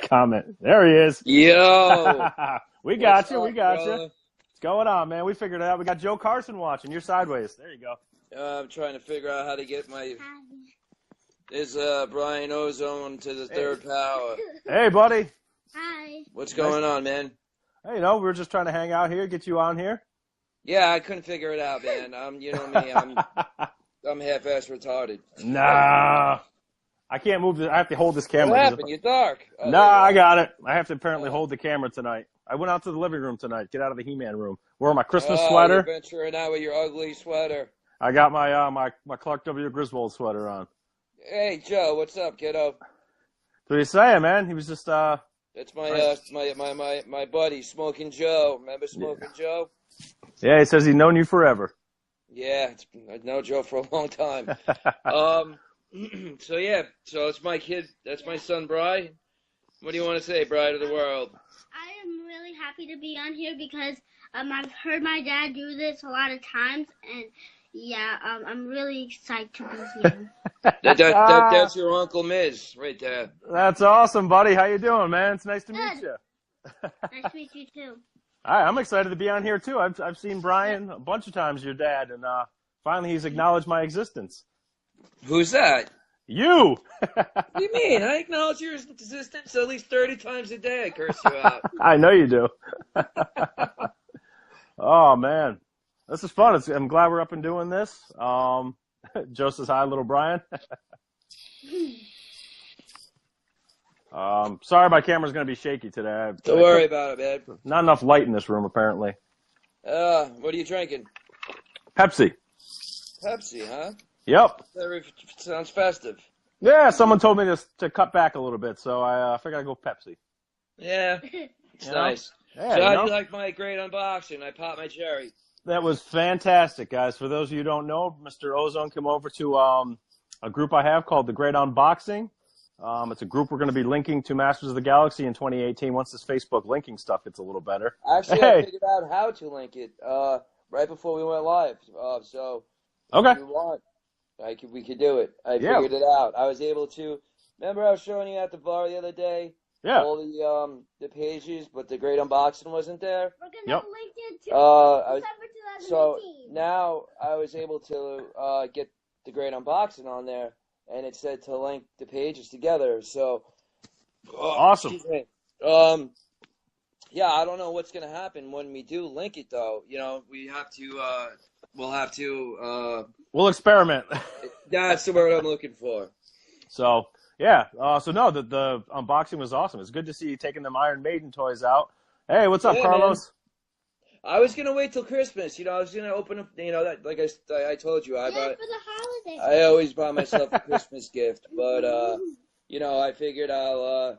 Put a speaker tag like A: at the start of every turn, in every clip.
A: Comment. There he is.
B: Yo,
A: We got
B: what's
A: you. We
B: up,
A: got you.
B: brother?
A: What's going on, man? We figured it out. We got Joe Carson watching. You're sideways. There you go.
B: I'm trying to figure out how to get Brian Ozone to the third power.
A: Hey, buddy.
C: Hi.
B: What's going on, man?
A: Hey, we were just trying to hang out here, get you on here.
B: Yeah, I couldn't figure it out, man. You know me. I'm half-ass retarded.
A: Nah. I can't move I have to hold this camera.
B: What happened? You're dark. Oh,
A: Nah, I got it. I have to apparently hold the camera tonight. I went out to the living room tonight. Get out of the He-Man room. Wore my Christmas sweater.
B: You're venturing out with your ugly sweater.
A: I got my Clark W. Griswold sweater on.
B: Hey, Joe, what's up, kiddo?
A: What are you saying, man? He was just
B: That's my buddy, Smoking Joe. Remember Smoking Joe?
A: Yeah, he says he's known you forever.
B: Yeah, I've known Joe for a long time. So it's my kid. That's my son, Bri. What do you want to say, Bride of the World?
C: I am really happy to be on here because I've heard my dad do this a lot of times, and yeah, I'm really excited to be here.
B: That's your Uncle Miz right there.
A: That's awesome, buddy. How you doing, man? It's nice to meet you.
C: Nice to meet you too.
A: I'm excited to be on here too. I've seen Brian a bunch of times, your dad, and finally he's acknowledged my existence.
B: Who's that?
A: You.
B: What do you mean? I acknowledge your existence at least 30 times a day. I curse you out.
A: I know you do. Oh man, this is fun. I'm glad we're up and doing this. Joe says hi, little Brian. Sorry, my camera's gonna be shaky today.
B: Don't worry about it, man.
A: Not enough light in this room, apparently.
B: What are you drinking?
A: Pepsi.
B: Pepsi, huh?
A: Yep.
B: That sounds festive.
A: Yeah, someone told me to cut back a little bit, so I figured I'd go Pepsi.
B: Yeah, it's nice.
A: Yeah,
B: So how do you like my great unboxing? I popped my cherry.
A: That was fantastic, guys. For those of you who don't know, Mr. Ozone came over to a group I have called The Great Unboxing. It's a group we're going to be linking to Masters of the Galaxy in 2018 once this Facebook linking stuff gets a little better.
B: Actually, I figured out how to link it right before we went live. So
A: okay.
B: If you want, we could do it. I figured it out. I was able to. Remember, I was showing you at the bar the other day.
A: Yeah.
B: All the pages, but the great unboxing wasn't there.
C: We're gonna link it to December 2018.
B: So now I was able to get the great unboxing on there, and it said to link the pages together. So
A: awesome.
B: Yeah, I don't know what's gonna happen when we do link it, though. You know,
A: We'll experiment.
B: That's the word I'm looking for.
A: So, yeah. The unboxing was awesome. It's good to see you taking them Iron Maiden toys out. Hey, what's up, Carlos?
B: Man. I was going to wait till Christmas. I was going to open up, that, like I told you.
C: For the holidays.
B: I always buy myself a Christmas gift. But, I figured I'll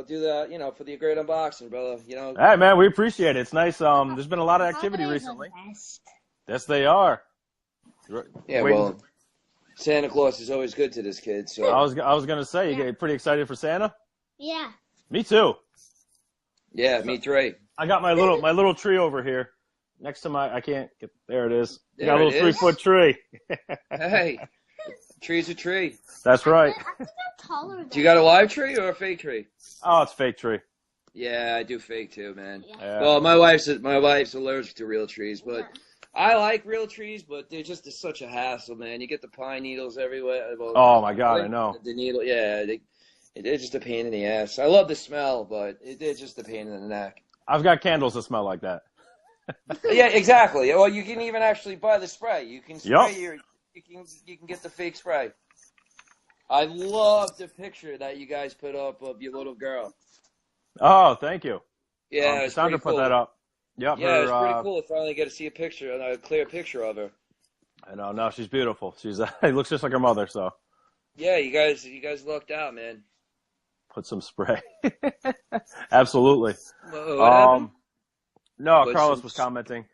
B: do that, for the great unboxing, brother.
A: Hey, man, we appreciate it. It's nice. There's been a lot of activity recently. Yes, they are.
B: Yeah, well, Santa Claus is always good to this kid. So
A: I was gonna say, you get pretty excited for Santa?
C: Yeah.
A: Me too.
B: Yeah, me too.
A: I got my little tree over here next to I can't get there. It is. I got a little 3-foot tree.
B: Hey, tree's a tree.
A: That's right.
C: I think I'm taller than
B: Do you got a live tree or a fake tree?
A: Oh, it's a fake tree.
B: Yeah, I do fake too, man.
C: Yeah.
B: Well, my wife's allergic to real trees, but. Yeah. I like real trees, but they're just such a hassle, man. You get the pine needles everywhere. Well,
A: oh, my God, I know.
B: The needle, yeah, they're just a pain in the ass. I love the smell, but they're just a pain in the neck.
A: I've got candles that smell like that.
B: Yeah, exactly. Well, you can even actually buy the spray. You can spray you can get the fake spray. I love the picture that you guys put up of your little girl.
A: Oh, thank you.
B: Yeah, it's
A: Sandra put that up. Yep,
B: yeah, it's pretty cool to finally get to see a clear picture of her.
A: I know. No, she's beautiful. She's it looks just like her mother. So.
B: Yeah, you guys lucked out, man.
A: Put some spray. Absolutely.
B: What
A: no, Carlos was commenting.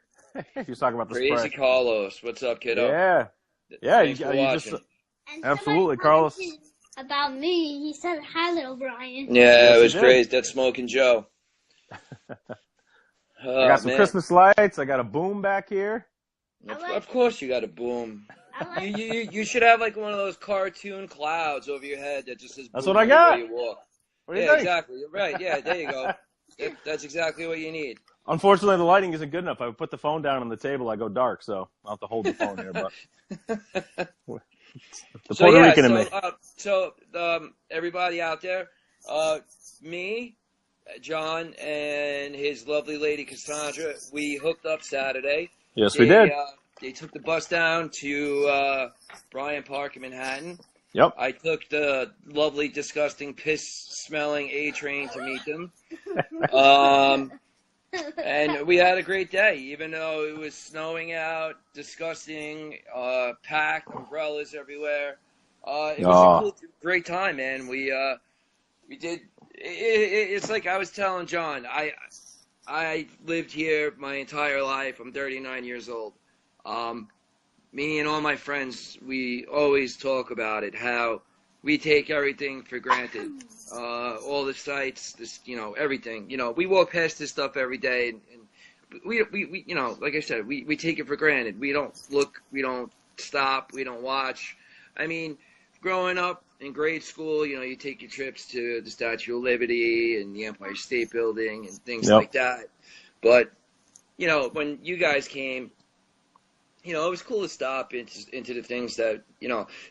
A: He was talking about the spray.
B: Crazy Carlos, what's up, kiddo?
A: Yeah. Yeah,
B: you just
A: absolutely, Carlos.
C: About me, he said hi, little Brian.
B: Yeah, it was crazy. That's Smoking Joe.
A: I got some Christmas lights. I got a boom back here.
B: Of course you got a boom. You should have like one of those cartoon clouds over your head that just says.
A: That's what I got.
B: You walk.
A: What do you
B: Yeah,
A: think?
B: exactly. Right. Yeah, there you go. That's exactly what you need.
A: Unfortunately, the lighting isn't good enough. I put the phone down on the table, I go dark, so I'll have to hold the phone here. But the Puerto Rican in me.
B: Everybody out there, me, John, and his lovely lady Cassandra, we hooked up Saturday.
A: Yes, we did.
B: They took the bus down to Bryant Park in Manhattan.
A: Yep.
B: I took the lovely, disgusting, piss-smelling A train to meet them. And we had a great day, even though it was snowing out, disgusting, packed, umbrellas everywhere. It was a great time, man. We did. It's like I was telling John. I lived here my entire life. I'm 39 years old. Me and all my friends, we always talk about it, how we take everything for granted. All the sights, everything. We walk past this stuff every day, and we like I said, we take it for granted. We don't look, we don't stop, we don't watch. I mean, growing up in grade school, you take your trips to the Statue of Liberty and the Empire State Building and things like that. But, when you guys came, it was cool to stop into the things that,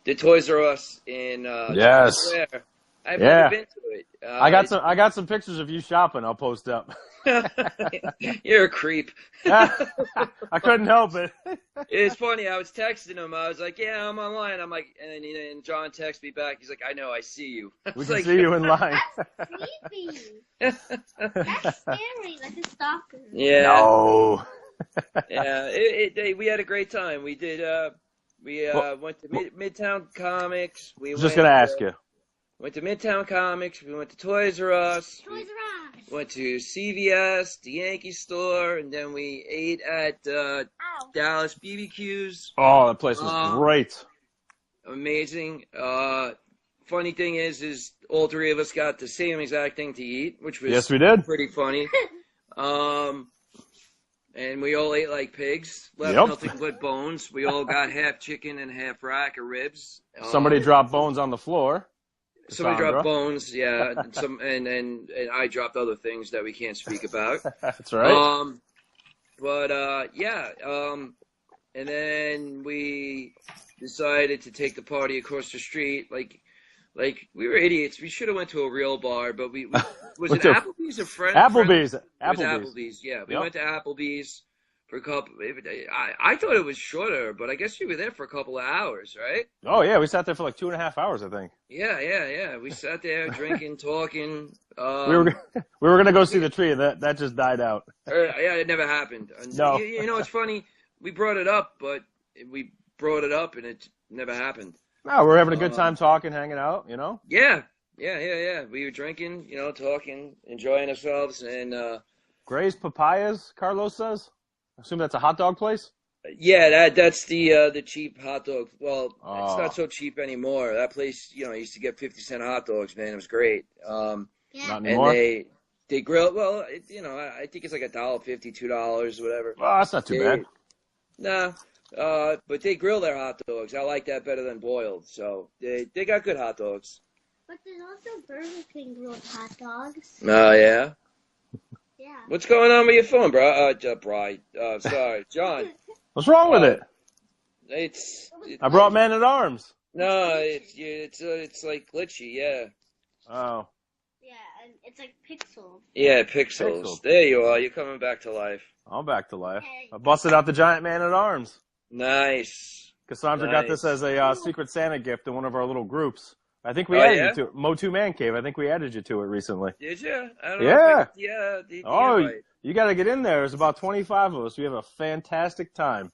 B: the Toys R Us in
A: yes.
B: Square. I've never been to it.
A: I got some pictures of you shopping. I'll post up.
B: You're a creep.
A: I couldn't help it.
B: It's funny. I was texting him. I was like, "Yeah, I'm online." I'm like, and John texted me back. He's like, "I know. I see you."
A: We can see you in line.
C: That's creepy. That's scary, like a stalker.
B: Yeah.
A: No.
B: Yeah. We had a great time. We did. We went to Midtown Comics.
A: I was just gonna ask you.
B: Went to Midtown Comics. We went to Toys R Us.
C: Toys R Us.
B: Went to CVS, the Yankee store, and then we ate at Dallas BBQs.
A: Oh, that place was great.
B: Amazing. Funny thing is all three of us got the same exact thing to eat, which was
A: we did.
B: Pretty funny. And we all ate like pigs. Left nothing but bones. We all got half chicken and half rack of ribs.
A: Somebody dropped bones on the floor.
B: Somebody dropped bones, yeah. And I dropped other things that we can't speak about.
A: That's right.
B: And then we decided to take the party across the street. Like we were idiots. We should have went to a real bar, but was it Applebee's or
A: Applebee's?
B: It was Applebee's, yeah. We went to Applebe's for a couple. I thought it was shorter, but I guess you were there for a couple of hours, right?
A: Oh yeah, we sat there for like 2.5 hours, I think.
B: Yeah. We sat there drinking, talking.
A: We were gonna go see the tree, and that just died out.
B: It never happened.
A: No.
B: It's funny. We brought it up, and it never happened.
A: No, we're having a good time talking, hanging out.
B: Yeah. We were drinking, talking, enjoying ourselves, and
A: Gray's Papayas, Carlos says. I assume that's a hot dog place?
B: Yeah, that's the cheap hot dog. Well, it's not so cheap anymore. That place, I used to get 50-cent hot dogs, man. It was great.
A: Not anymore?
B: And they grill, well, I think it's like $1.50, $2, whatever.
A: Well, that's not too bad.
B: Nah, but they grill their hot dogs. I like that better than boiled. So they got good hot dogs.
C: But there's also Burger King grilled hot dogs.
B: Oh, yeah?
C: Yeah.
B: What's going on with your phone, bro? Sorry, John.
A: What's wrong with it?
B: I
A: brought Man at Arms.
B: No, it's like glitchy, yeah.
A: Oh.
C: Yeah, and it's like pixels.
B: Yeah, pixels. There you are. You're coming back to life.
A: I'm back to life. I busted out the giant Man at Arms.
B: Nice.
A: Cassandra got this as a Secret Santa gift in one of our little groups. I think we added you to it. Mo2 Man Cave. I think we added you to it recently.
B: Did you? I don't know.
A: Yeah. You got to get in there. There's about 25 of us. We have a fantastic time.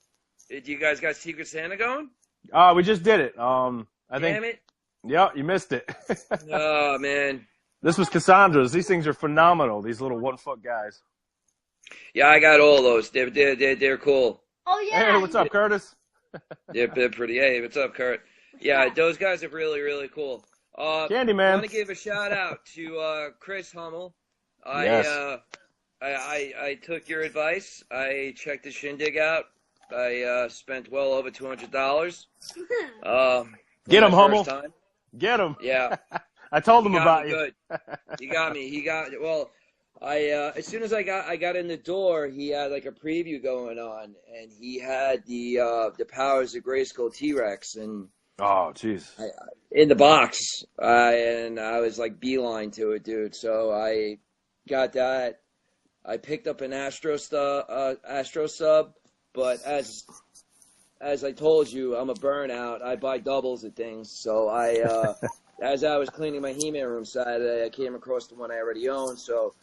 B: Did you guys got Secret Santa going?
A: We just did it. Damn
B: it.
A: Yeah, you missed it.
B: Oh, man.
A: This was Cassandra's. These things are phenomenal. These little 1-foot guys.
B: Yeah, I got all those. They're cool.
C: Oh, yeah.
A: Hey, what's up, Curtis?
B: They're pretty. Hey, what's up, Kurt? Yeah, those guys are really, really cool.
A: Candyman.
B: I want to give a shout out to Chris Hummel.
A: Yes.
B: I took your advice. I checked the shindig out. I spent well over $200.
A: Get him, Hummel. Get him.
B: Yeah.
A: I told him about you.
B: Good. He got me. Well, as soon as I got in the door, he had like a preview going on, and he had the Powers of Grayskull T-Rex, and
A: oh, jeez,
B: in the box, and I was like beeline to it, dude. So I got that. I picked up an Astro Sub, but as I told you, I'm a burnout. I buy doubles of things. So as I was cleaning my He-Man room Saturday, I came across the one I already owned. So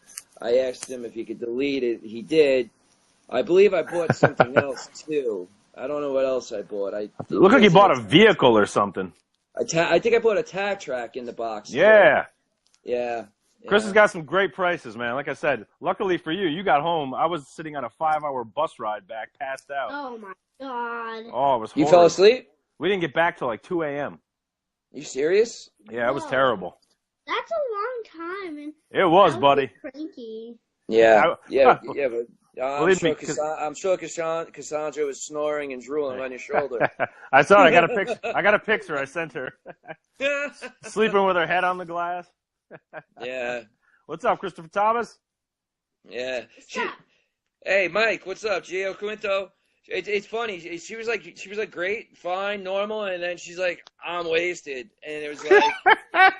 B: I asked him if he could delete it. He did. I believe I bought something else too. I don't know what else I bought. It
A: looked like you bought a vehicle or something.
B: I think I bought a Tac Track in the box.
A: Yeah.
B: Yeah.
A: Chris has got some great prices, man. Like I said, luckily for you, you got home. I was sitting on a 5-hour bus ride back, passed out.
C: Oh my God.
A: Oh, it was horrible.
B: You fell asleep?
A: We didn't get back till like 2 a.m.
B: You serious?
A: Yeah, it was terrible.
C: That's a long time. And
A: it was, buddy.
C: Cranky.
B: Yeah, but I'm sure Cassandra was snoring and drooling on your shoulder.
A: I saw it. I got a picture I sent her. Sleeping with her head on the glass.
B: Yeah.
A: What's up, Christopher Thomas?
B: Yeah. Hey, Mike. What's up, Gio Quinto? It's funny. She was like great, fine, normal, and then she's like, I'm wasted, and it was like,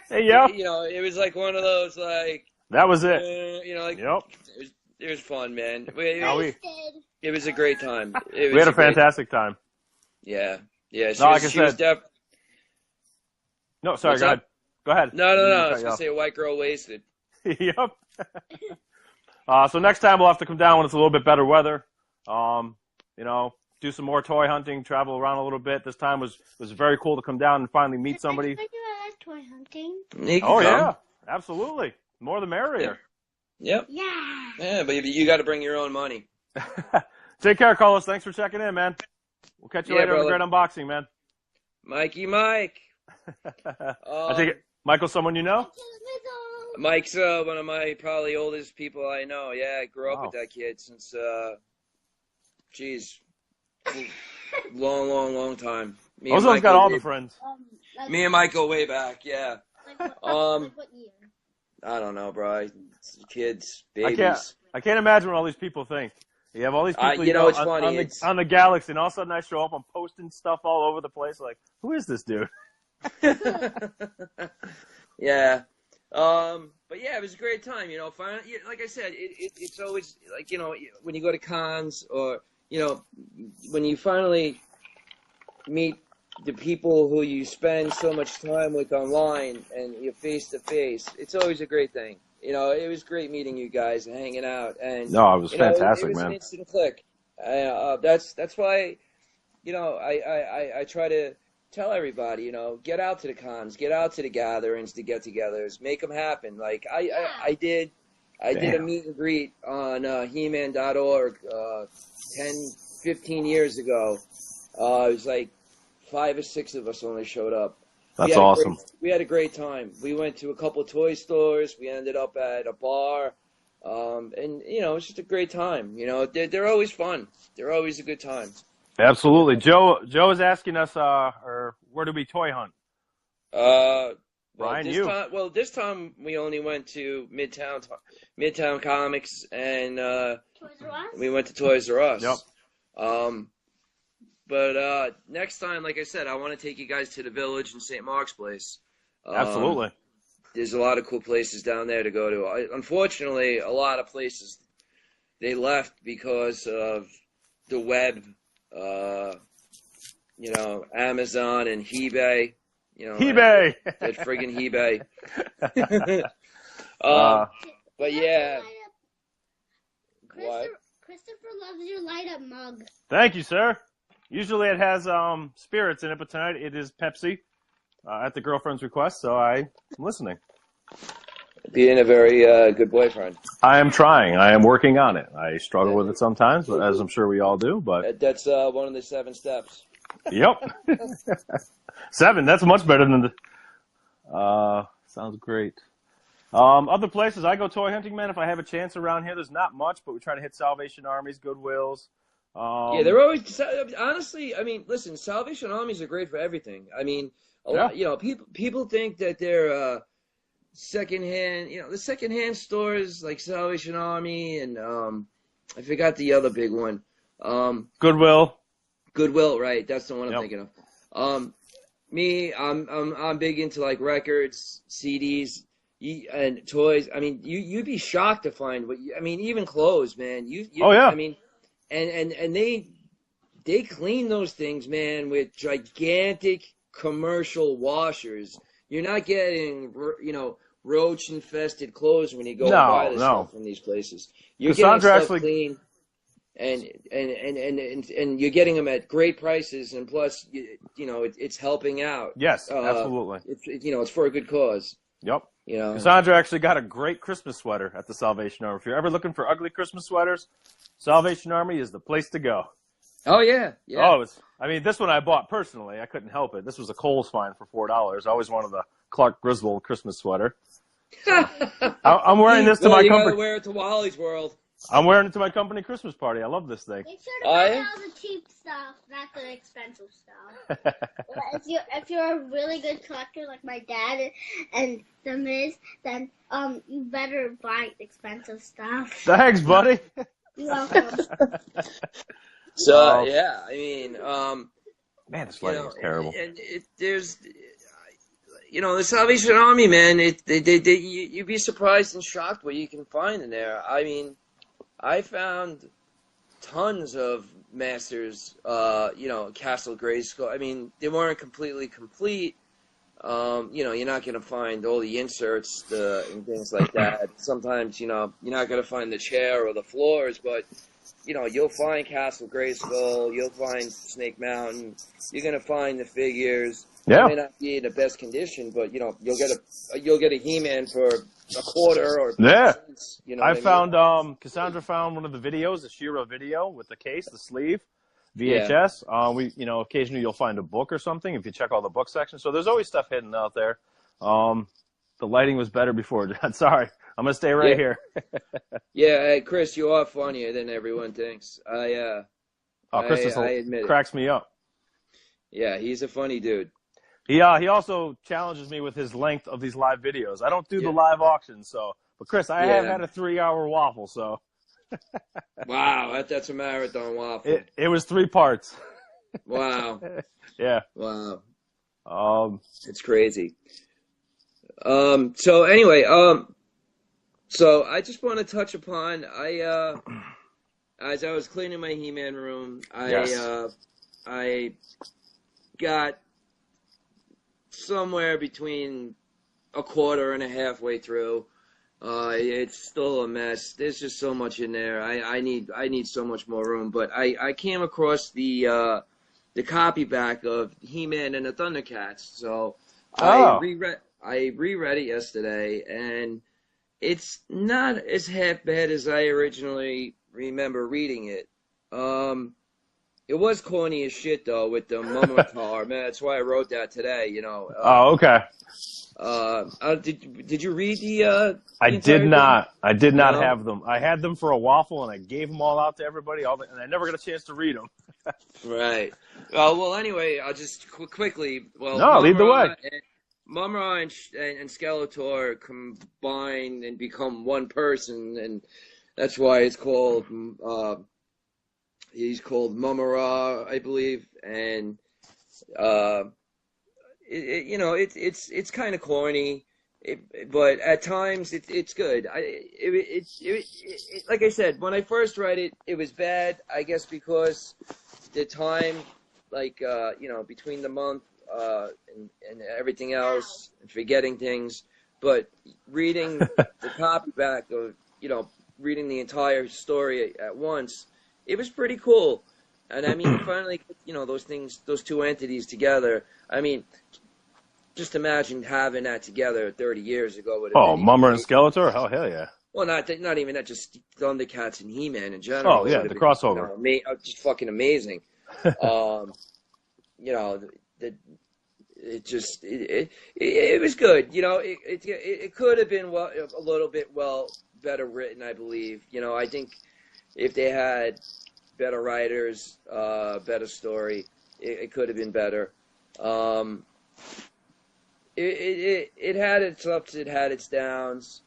A: hey, yo.
B: You know, it was like one of those like.
A: That was it.
B: You know, like.
A: Yep.
B: It was fun, man. It was a great time.
A: We had a fantastic time.
B: Yeah. Yeah.
A: She was No, sorry. Go ahead.
B: No. I was gonna say a white girl wasted.
A: Yep. So next time we'll have to come down when it's a little bit better weather. You know, do some more toy hunting, travel around a little bit. This time was very cool to come down and finally meet somebody.
C: I like toy hunting.
A: Yeah, absolutely. More the merrier.
B: Yep.
C: Yeah.
B: Yeah, but you got to bring your own money.
A: Take care, Carlos. Thanks for checking in, man. We'll catch you later on the Great Unboxing, man.
B: Mikey Mike.
A: I take it. Michael's someone you know?
B: Mike's one of my probably oldest people I know. Yeah, I grew up with that kid since, long time.
A: Ozone's got all the friends.
B: Me and Mike go way back, yeah.
C: What year?
B: I don't know, bro. Kids, babies.
A: I can't imagine what all these people think. You have all these people
B: it's funny.
A: On the Galaxy, and all of a sudden I show up, I'm posting stuff all over the place. Like, who is this dude?
B: Yeah. But yeah, it was a great time, you know. Finally, like I said, it's always like, you know, when you go to cons or, you know, when you finally meet the people who you spend so much time with online and you're face to face, it's always a great thing. You know, it was great meeting you guys and hanging out. And
A: no, it was fantastic,
B: it was
A: man.
B: an instant click. That's why, you know, I try to tell everybody, you know, get out to the cons, get out to the gatherings, the get-togethers, make them happen. Like I did a meet and greet on He-Man.org 10, 15 years ago. It was like 5 or 6 of us only showed up.
A: That's awesome.
B: We had a great time. We went to a couple of toy stores. We ended up at a bar. And, you know, it's just a great time. You know, they're always fun. They're always a good time.
A: Absolutely. Joe is asking us, where do we toy hunt?
B: Brian, this time we only went to Midtown Comics and
C: Toys R Us?
B: we went to Toys R Us.
A: Yep.
B: But next time, like I said, I want to take you guys to the Village in St. Mark's Place.
A: Absolutely.
B: There's a lot of cool places down there to go to. Unfortunately, a lot of places they left because of the web, you know, Amazon and eBay. You know,
A: eBay.
B: That friggin' eBay. But yeah.
C: Christopher loves your light up mug.
A: Thank you, sir. Usually it has spirits in it, but tonight it is Pepsi at the girlfriend's request, so I'm listening.
B: Being a very good boyfriend.
A: I am trying. I am working on it. I struggle with it sometimes, as I'm sure we all do. But
B: that's one of the 7 steps.
A: Yep. 7. That's much better than the. Sounds great. Other places I go toy hunting, man. If I have a chance around here, there's not much, but we try to hit Salvation Armies, Goodwills.
B: Yeah, they're always, honestly, I mean, listen, Salvation Armies are great for everything. I mean, a lot, you know, people think that they're, secondhand, the secondhand stores like Salvation Army and I forgot the other big one.
A: Goodwill.
B: Goodwill, right? That's the one I'm
A: Yep.
B: thinking of. I'm big into like records, CDs, and toys. I mean, you'd be shocked to find even clothes, man.
A: Oh, yeah.
B: I mean, and they clean those things, man, with gigantic commercial washers. You're not getting, roach infested clothes when you go and buy this stuff from these places. You're getting stuff clean, and you're getting them at great prices, and plus, it's helping out.
A: Yes, absolutely.
B: It's for a good cause.
A: Yep. Cassandra actually got a great Christmas sweater at the Salvation Army. If you're ever looking for ugly Christmas sweaters, Salvation Army is the place to go.
B: Oh, yeah.
A: Oh, this one I bought personally. I couldn't help it. This was a Kohl's find for $4. I always wanted the Clark Griswold Christmas sweater. So, I'm wearing this to my company.
B: You gotta wear it to Wally's World.
A: I'm wearing it to my company Christmas party. I love this thing.
C: Make sure to buy all the cheap stuff, not the expensive stuff. if you're a really good collector like my dad and the Miz, then you better buy expensive stuff.
A: Thanks, buddy.
C: You're welcome.
B: So yeah, I mean,
A: man, this lighting is terrible.
B: And there's, the Salvation Army, man. You'd be surprised and shocked what you can find in there. I mean, I found tons of Masters, Castle Grayskull. I mean, they weren't completely complete. You're not going to find all the inserts and things like that. Sometimes, you're not going to find the chair or the floors, but, you'll find Castle Grayskull, you'll find Snake Mountain, you're going to find the figures.
A: Yeah.
B: They may not be in the best condition, but, you'll get a He-Man for a quarter or cents,
A: I found, Cassandra found one of the videos, the She-Ra video with the case, the sleeve. VHS. Yeah. Occasionally you'll find a book or something if you check all the book sections. So there's always stuff hidden out there. The lighting was better before. Sorry, I'm gonna stay right here.
B: Yeah, hey, Chris, you are funnier than everyone thinks.
A: Chris
B: I admit
A: cracks me up.
B: Yeah, he's a funny dude.
A: He also challenges me with his length of these live videos. I don't do the live auctions, but Chris, I have had a 3-hour waffle, so.
B: Wow, that's a marathon waffle.
A: It was 3 parts.
B: Wow.
A: Yeah.
B: Wow. It's crazy. So anyway, so I just want to touch upon as I was cleaning my He-Man room, I got somewhere between a quarter and a halfway through. It's still a mess. There's just so much in there. I need so much more room. But I came across the copy back of He-Man and the Thundercats. So I reread it yesterday, and it's not as half bad as I originally remember reading it. It was corny as shit though with the Mummitar. Man, that's why I wrote that today.
A: Okay.
B: Did you read the
A: I did not. I did not have them. I had them for a waffle, and I gave them all out to everybody, and I never got a chance to read them.
B: Right. Well, anyway, I'll just quickly. Well,
A: no, lead the way.
B: Mumm-Ra and Skeletor combine and become one person, and that's why it's called. He's called Mumm-Ra, I believe, and it's kind of corny, but at times it's good. Like I said, when I first read it, it was bad. I guess because the time, between the month and everything else, and forgetting things. But reading the copy back of, reading the entire story at once, it was pretty cool. And I mean, finally, those two entities together. I mean, just imagine having that together 30 years ago.
A: Mumm-Ra and Skeletor? Oh, hell yeah.
B: Well, not even that, just Thundercats and He-Man in general.
A: Oh, yeah, the crossover.
B: Just fucking amazing. It was good. It could have been a little bit better written, I believe. I think if they had better writers, better story, it could have been better. it had its ups, it had its downs.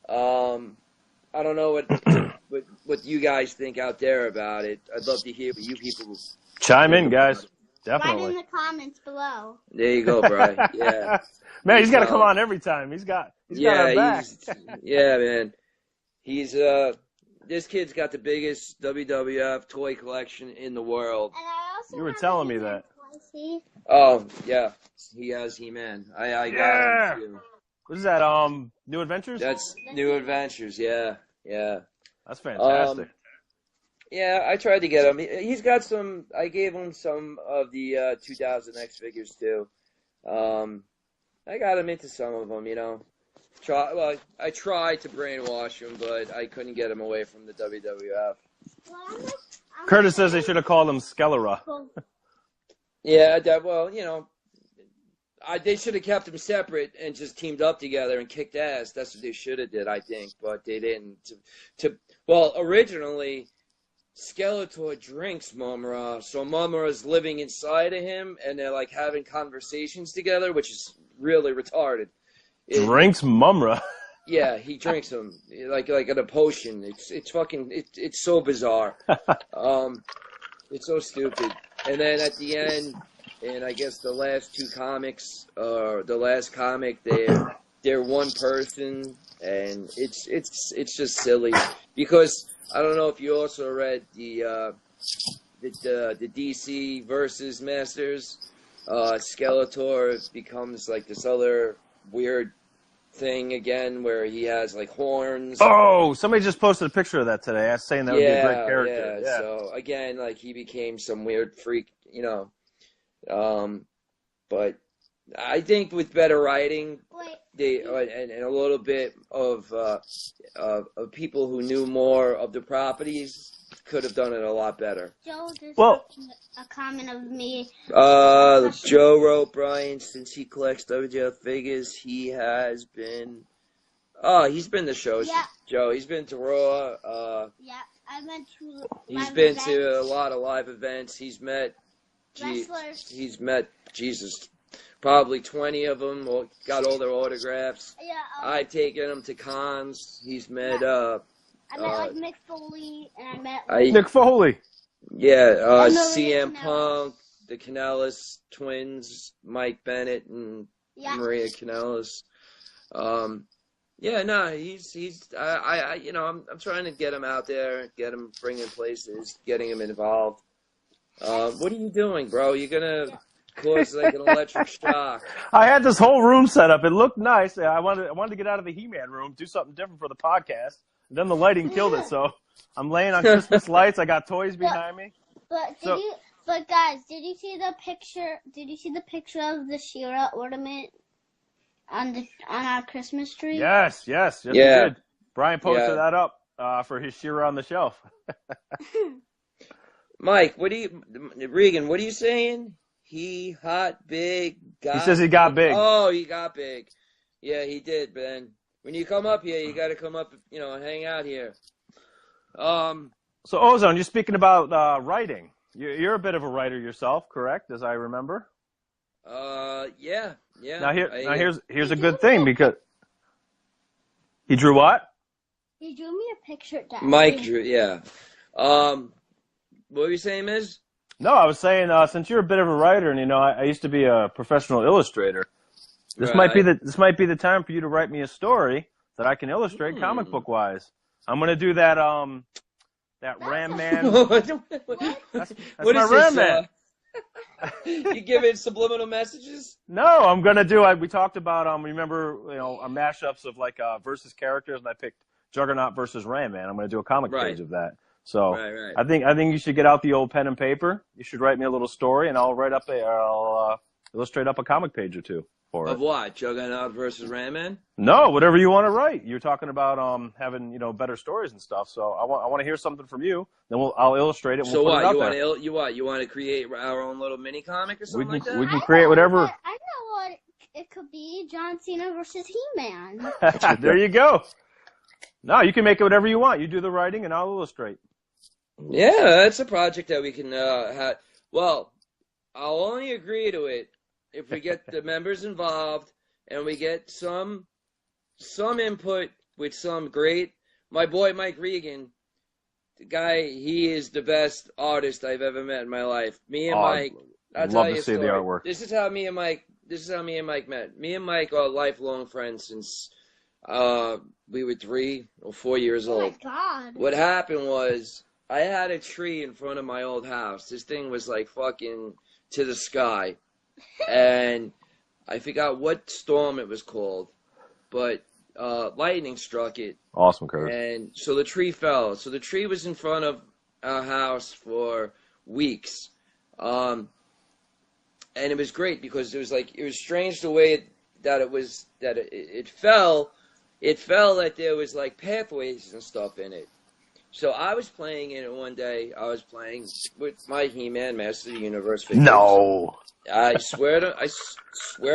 B: I don't know what you guys think out there about it. I'd love to hear what you people
A: chime in, guys.
C: Write
A: Definitely.
C: in the comments below.
B: There you go, Brian. Yeah.
A: Man, he's got to come on every time. He's got our back.
B: Yeah, man. He's this kid's got the biggest WWF toy collection in the world.
C: And I also
A: You were telling me that.
B: Oh, yeah. He has He-Man. I got him too.
A: What is that? New Adventures?
B: That's New Adventures. Yeah.
A: That's fantastic.
B: Yeah, I tried to get him. He's got some. I gave him some of the 2000 X figures too. I got him into some of them, you know. I tried to brainwash him, but I couldn't get him away from the WWF.
A: Curtis says they should have called him Skelera.
B: Yeah, well, you know, they should have kept them separate and just teamed up together and kicked ass. That's what they should have did, I think, but they didn't. Well, originally, Skeletor drinks Mumm-Ra, so Mumm-Ra's living inside of him, and they're like having conversations together, which is really retarded.
A: Drinks Mumm-Ra.
B: Yeah, he drinks them like in a potion. It's fucking it's so bizarre. It's so stupid. And then at the end, and I guess the last two comics, the last comic, they're one person, and it's just silly because I don't know if you also read the DC versus Masters. Skeletor becomes like this other weird thing again where he has like horns.
A: Oh, somebody just posted a picture of that today. I was saying that would be a great character.
B: Yeah. So again, like he became some weird freak, you know. But I think with better writing, and a little bit of people who knew more of the properties could have done it a lot better.
C: Joe just a comment of me.
B: Joe wrote, Brian, since he collects WWF figures, he has been. Oh, he's been to shows.
C: Yeah.
B: Joe, he's been to Raw.
C: Yeah, I went to.
B: He's been to a lot of live events. He's met.
C: Wrestlers.
B: He's met Jesus. Probably 20 of them. Got all their autographs.
C: Yeah.
B: I've taken him to cons. He's met.
C: I met like Mick Foley, and I met
A: Mick Foley.
B: Yeah, CM Punk, the Kanellis twins, Mike Bennett and Maria Kanellis. Yeah, no, he's you know, I'm trying to get him out there, get him bringing places, getting him involved. What are you doing, bro? You're gonna cause like an electric shock.
A: I had this whole room set up. It looked nice. I wanted to get out of the He-Man room, do something different for the podcast. Then the lighting killed it, so I'm laying on Christmas lights. I got toys behind me.
C: But guys, did you see the picture? Did you see the picture of the She-Ra ornament on our Christmas tree?
A: Yes, we did. Brian posted that up for his She-Ra on the shelf.
B: Mike, Regan, what are you saying? He hot, big,
A: he says he got big.
B: Oh, he got big. Yeah, he did, Ben. When you come up here, you got to come up, you know, hang out here.
A: So, Ozone, you're speaking about writing. You're a bit of a writer yourself, correct? As I remember.
B: Yeah.
A: Now here's a good thing because he drew what?
C: He drew me a picture.
B: Mike drew, yeah. What were you saying, Miz?
A: No, I was saying since you're a bit of a writer, and you know, I used to be a professional illustrator. This might be the time for you to write me a story that I can illustrate comic book wise. I'm gonna do that Ram Man. That's
B: what
A: my
B: is
A: Ram
B: this?
A: Man.
B: You giving subliminal messages?
A: No, I'm gonna do. We talked about remember mashups of like versus characters, and I picked Juggernaut versus Ram Man. I'm gonna do a comic page of that. So
B: right.
A: I think you should get out the old pen and paper. You should write me a little story, and I'll illustrate up a comic page or two for it.
B: Of what? Juggernaut versus Ram Man?
A: No, whatever you want to write. You're talking about having better stories and stuff. So I want to hear something from you. Then I'll illustrate it. And
B: so
A: we'll
B: what?
A: Put it out
B: You want to create our own little mini comic or something like that?
A: We can create whatever.
C: I know what it could be. John Cena versus He-Man.
A: There you go. No, you can make it whatever you want. You do the writing, and I'll illustrate.
B: Yeah, that's a project that we can have. Well, I'll only agree to it if we get the members involved and we get some input with some great. My boy Mike Regan, the guy, he is the best artist I've ever met in my life. Me and Mike, I'll tell you a story.
A: Love to see the artwork.
B: This is how me and Mike met. Me and Mike are lifelong friends since we were 3 or 4 years old.
C: Oh my God.
B: What happened was I had a tree in front of my old house. This thing was like fucking to the sky. And I forgot what storm it was called, but lightning struck it.
A: Awesome, Curtis.
B: And so the tree fell. So the tree was in front of our house for weeks. And it was great because it was strange the way that it fell. It fell that there was like pathways and stuff in it. So I was playing in it one day. I was playing with my He-Man Master of the Universe figures.
A: No.
B: I swear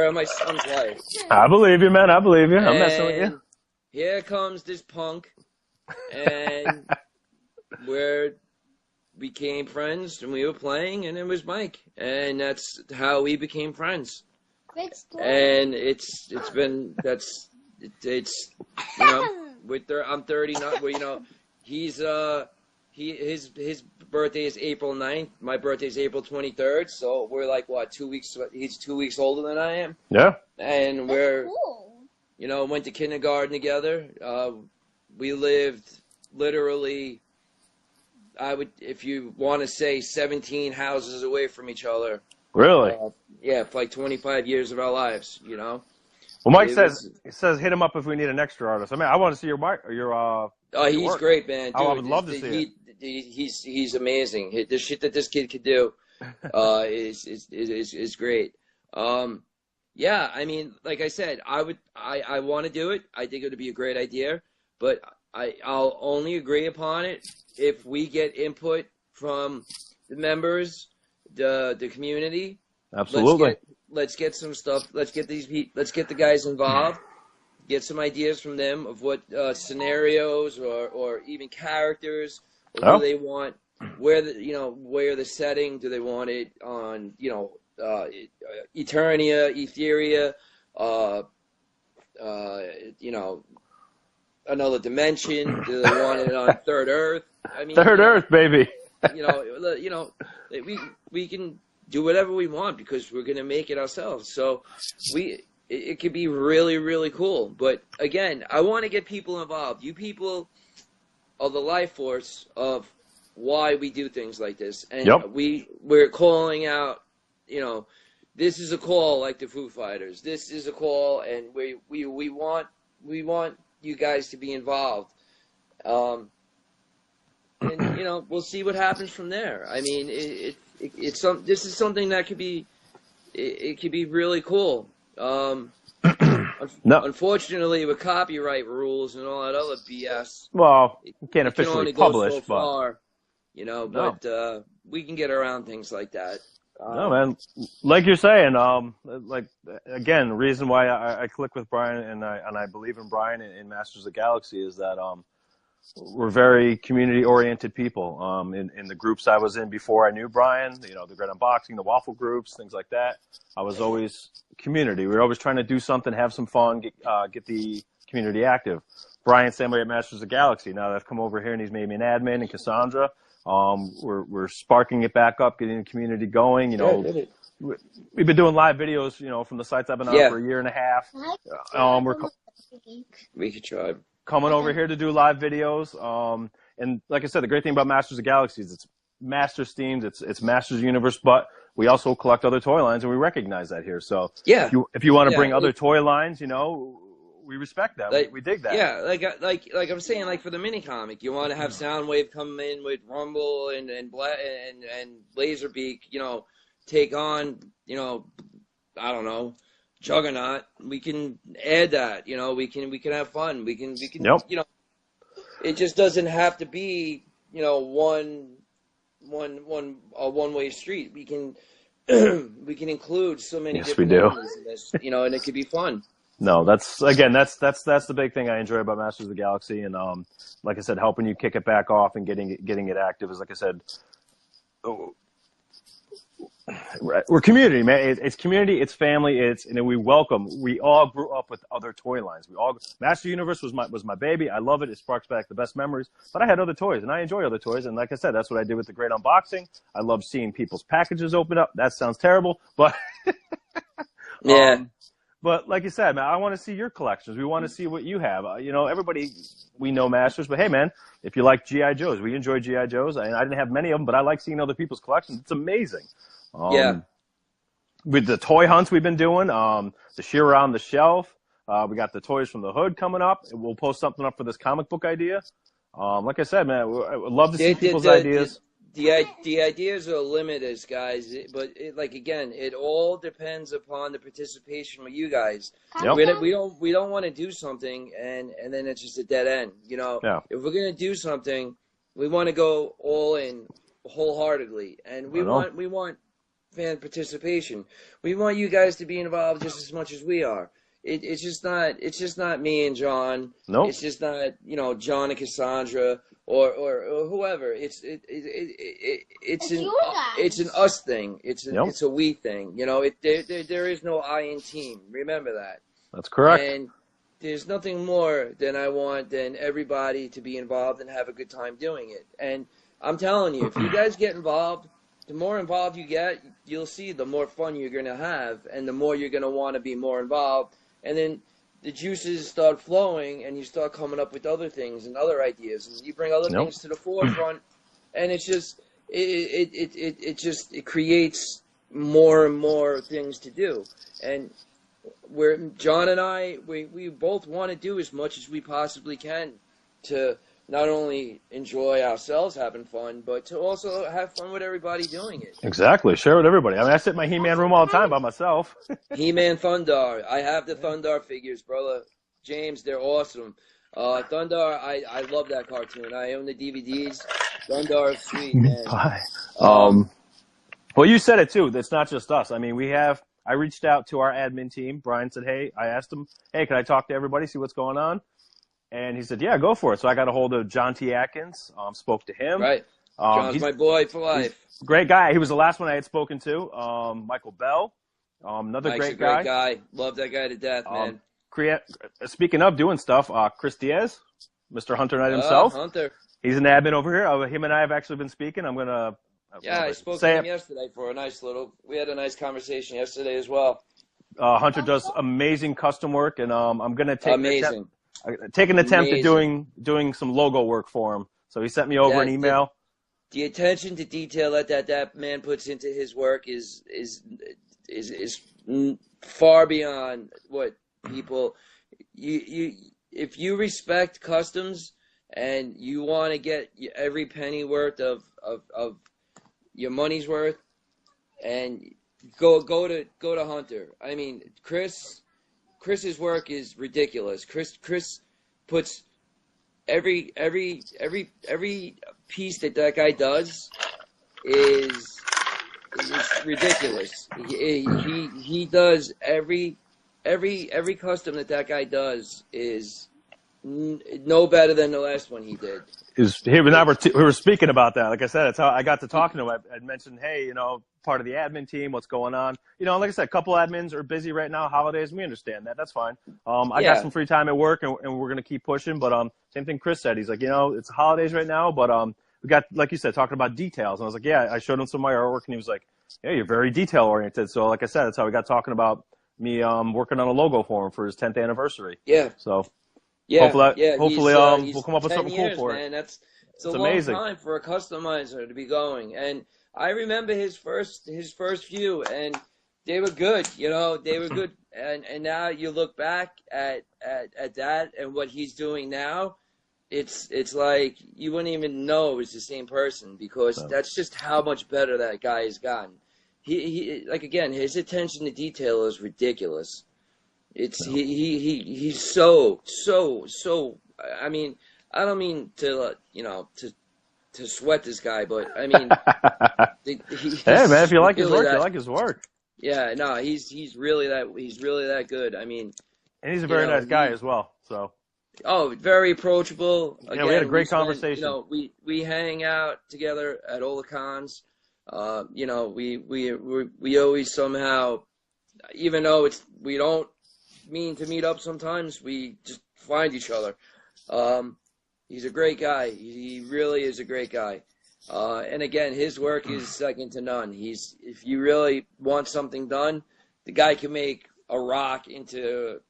B: on my son's life.
A: I believe you, man. I believe you. I'm messing with you.
B: Here comes this punk, and we became friends, and we were playing, and it was Mike, and that's how we became friends.
C: Great story.
B: And it's you know, I'm 30 now. Well, you know, his birthday is April 9th. My birthday is April 23rd. So we're like, what, 2 weeks? He's 2 weeks older than I am.
A: Yeah.
B: And we're,
C: Cool.
B: you know, went to kindergarten together. We lived literally, if you want to say 17 houses away from each other.
A: Really?
B: Yeah, for like 25 years of our lives, you know.
A: Well, Mike says hit him up if we need an extra artist. I mean, I want to see your
B: he's
A: work.
B: great, man. Dude,
A: I would love to see
B: it. He's amazing. The shit that this kid could do is great. Yeah, I mean, like I said, I want to do it. I think it would be a great idea, but I'll only agree upon it if we get input from the members, the community.
A: Absolutely.
B: Let's get some stuff. Let's get the guys involved. Get some ideas from them of what scenarios or even characters or who they want. Where the setting do they want it on? You know, Eternia, Etheria, you know, another dimension. Do they want it on Third Earth? I mean,
A: Third Earth, baby.
B: you know, we can do whatever we want because we're gonna make it ourselves. So it could be really, really cool. But again, I want to get people involved. You people are the life force of why we do things like this, and we're calling out. You know, this is a call like the Foo Fighters. This is a call, and we want you guys to be involved. And you know, we'll see what happens from there. I mean, this is something that could be really cool. Unfortunately, with copyright rules and all that other BS,
A: well, you can't officially publish, but
B: far, you know, but we can get around things like that.
A: No, man, like you're saying, like again, the reason why I click with Brian and I believe in Brian in Masters of the Galaxy is that we're very community-oriented people. In the groups I was in before I knew Brian, you know, the Great Unboxing, the Waffle groups, things like that, I was always community. We were always trying to do something, have some fun, get the community active. Brian, same way at Masters of the Galaxy. Now that I've come over here and he's made me an admin, and Cassandra, we're sparking it back up, getting the community going. You know, we've been doing live videos, you know, from the sites I've been on for a year and a half.
B: We could try.
A: Coming over here to do live videos. And like I said, the great thing about Masters of Galaxies, it's Masters themed, it's Masters Universe, but we also collect other toy lines, and we recognize that here. So if you want to bring other toy lines, you know, we respect that.
B: Like,
A: we dig that.
B: Yeah, like I'm saying, like for the mini comic, you want to have Soundwave come in with Rumble and Laserbeak, you know, take on, you know, I don't know, Juggernaut. We can add that, you know, we can have fun. We can you know, it just doesn't have to be, you know, a one-way street. We can include so many different elements in this, you know, and it could be fun.
A: No, that's the big thing I enjoy about Masters of the Galaxy, and like I said, helping you kick it back off and getting it active is, like I said, we're community, man. It's community, it's family, and we welcome. We all grew up with other toy lines. Master Universe was my baby. I love it. It sparks back the best memories. But I had other toys, and I enjoy other toys. And like I said, that's what I did with the Great Unboxing. I love seeing people's packages open up. That sounds terrible, but
B: yeah.
A: But like you said, man, I want to see your collections. We want to see what you have. Everybody, we know Masters, but hey, man, if you like G.I. Joes, we enjoy G.I. Joes. I didn't have many of them, but I like seeing other people's collections. It's amazing.
B: Yeah.
A: With the toy hunts we've been doing, the She-Ra on the shelf, we got the toys from the hood coming up. We'll post something up for this comic book idea. Like I said, man, I would love to see people's ideas.
B: The ideas are limited, guys. But again, it all depends upon the participation with you guys.
A: Yep.
B: We don't want to do something and then it's just a dead end.
A: Yeah.
B: If we're gonna do something, we want to go all in wholeheartedly, and we want fan participation. We want you guys to be involved just as much as we are. It's just not me and John.
A: Nope.
B: It's just not John and Cassandra or whoever. It's an us thing. It's a we thing. There is no I in team. Remember that.
A: That's correct.
B: And there's nothing more than I want than everybody to be involved and have a good time doing it. And I'm telling you, if you guys get involved, the more involved you get, you'll see the more fun you're going to have and the more you're going to want to be more involved. And then the juices start flowing and you start coming up with other things and other ideas. And you bring other things to the forefront. And it's just, it creates more and more things to do. And John and I, we both want to do as much as we possibly can to not only enjoy ourselves having fun, but to also have fun with everybody doing it.
A: Exactly. Share with everybody. I sit in my He-Man room all the time by myself.
B: He-Man Thundar. I have the Thundar figures, brother. James, they're awesome. Thundar, I love that cartoon. I own the DVDs. Thundar is sweet, man.
A: Well, you said it too. It's not just us. I mean, I reached out to our admin team. Brian said, I asked him, hey, can I talk to everybody, see what's going on? And he said, yeah, go for it. So I got a hold of John T. Atkins, spoke to him.
B: Right. John's my boy for life.
A: Great guy. He was the last one I had spoken to. Michael Bell, another
B: Mike's
A: great
B: a great guy. Love that guy to death, man.
A: Speaking of doing stuff, Chris Diaz, Mr. Hunter Knight himself.
B: Hunter.
A: He's an admin over here. Him and I have actually been speaking. I'm going to...
B: Yeah, I spoke to him yesterday we had a nice conversation yesterday as well.
A: Hunter does amazing custom work, and I'm going to take an attempt at doing some logo work for him. So he sent me over an email.
B: The attention to detail that man puts into his work is far beyond what people. If you respect customs and you want to get every penny worth of your money's worth, and go to Hunter. I mean, Chris's work is ridiculous. Chris puts every piece that guy does is ridiculous. He does every custom that guy does is no better than the last one he did.
A: We were speaking about that. Like I said, it's how I got to talking to him. I mentioned, hey, part of the admin team, what's going on? Like I said, a couple admins are busy right now, holidays. We understand that. That's fine. I got some free time at work, and we're going to keep pushing. But same thing Chris said. He's like, it's holidays right now, but we got, like you said, talking about details. And I was like, yeah, I showed him some of my artwork, and he was like, yeah, you're very detail oriented. So like I said, that's how we got talking about me working on a logo for him for his 10th anniversary.
B: Yeah.
A: So
B: yeah,
A: hopefully we'll come up with something cool for
B: it. It's a
A: amazing.
B: long time for a customizer to be going. And I remember his first few, and they were good. They were good. And now you look back at that and what he's doing now, it's like you wouldn't even know it was the same person, because that's just how much better that guy has gotten. He again, his attention to detail is ridiculous. He's so. I mean, I don't mean to to sweat this guy, but I mean,
A: hey man, if you like his work, you like his work.
B: Yeah, no, he's really that good. I mean,
A: and he's a very nice guy as well. So.
B: Oh, very approachable.
A: Again, we had a great conversation.
B: We hang out together at all the cons. You know, we always somehow, even though we don't mean to meet up sometimes, we just find each other. He's a great guy. He really is a great guy. And again, his work is second to none. If you really want something done, the guy can make a rock into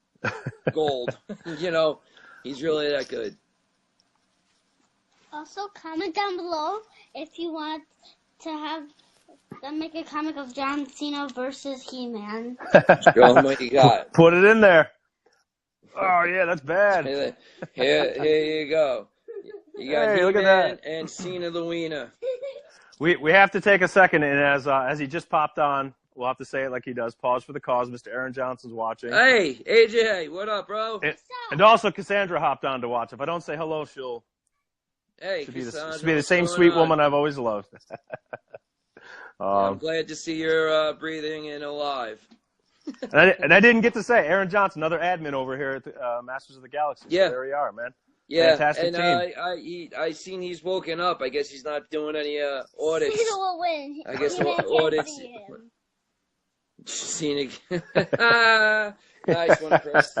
B: gold. You know, he's really that good.
C: Also, comment down below if you want to have them make a comic of John Cena versus He-Man.
B: Oh my God!
A: Put it in there. Oh yeah, that's bad.
B: Here you go. You got
A: Hey, look at
B: He-Man
A: that.
B: and Cena the Wiener.
A: We have to take a second, and as he just popped on, we'll have to say it like he does. Pause for the cause. Mr. Aaron Johnson's watching.
B: Hey, AJ, what up, bro?
A: And also Cassandra hopped on to watch. If I don't say hello, she'll
B: Hey,
A: be
B: Cassandra,
A: the
B: what's
A: same
B: going
A: sweet
B: on?
A: woman I've always loved.
B: I'm glad to see you're breathing and alive.
A: and I didn't get to say Aaron Johnson, another admin over here at the, Masters of the Galaxy.
B: Yeah.
A: So there we are, man.
B: Yeah,
A: Fantastic
B: and
A: team.
B: I seen he's woken up. I guess he's not doing any audits.
C: Cena will win.
B: I guess
C: He-Man can't
B: audits.
C: see him.
B: Cena. Nice one, Chris.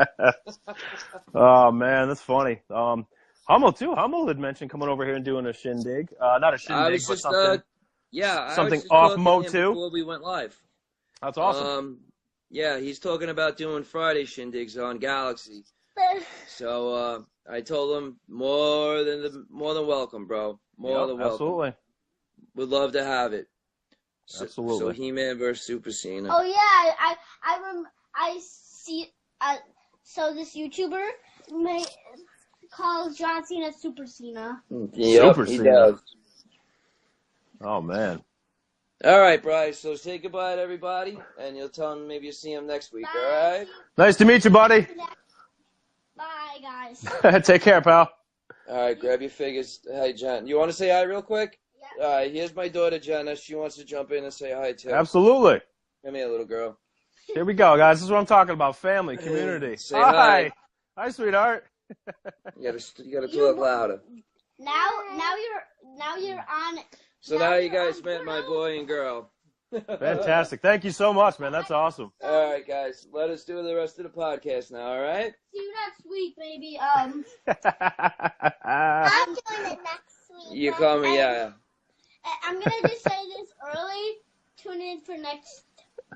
A: Oh man, that's funny. Hummel too. Hummel had mentioned coming over here and doing a shindig. Not a shindig,
B: I was
A: but
B: just
A: something.
B: I
A: something
B: was just
A: off
B: talking
A: Mo
B: to him
A: too?
B: before we went live.
A: That's awesome.
B: Yeah, he's talking about doing Friday shindigs on Galaxy. So I told him more than welcome, bro. More than welcome.
A: Absolutely.
B: Would love to have it.
A: Absolutely.
B: So He-Man versus Super Cena.
C: Oh yeah, I see. So this YouTuber calls John Cena Super Cena.
B: Yep,
A: Super
B: he
A: Cena.
B: does.
A: Oh man.
B: All right, Bryce. So say goodbye to everybody, and you'll tell them maybe you'll see him next week.
C: Bye.
B: All right.
A: Nice to meet you, buddy.
C: Bye, guys.
A: Take care, pal.
B: All right. Grab your figures. Hey, Jen. You want to say hi real quick?
C: Yeah.
B: All right. Here's my daughter, Jenna. She wants to jump in and say hi too.
A: Absolutely.
B: Come here, little girl.
A: Here we go, guys. This is what I'm talking about. Family, community.
B: Say hi.
A: Hi, sweetheart.
B: You gotta talk louder.
C: Now you're on.
B: So now you
C: you're
B: guys
C: on
B: met my boy and girl.
A: Fantastic. Thank you so much, man. That's awesome.
B: All right, guys. Let us do the rest of the podcast now. All right.
C: See you next week, baby.
A: That's
C: I'm doing it next week.
B: You call me, yeah.
C: I'm gonna just say this early. Tune in for next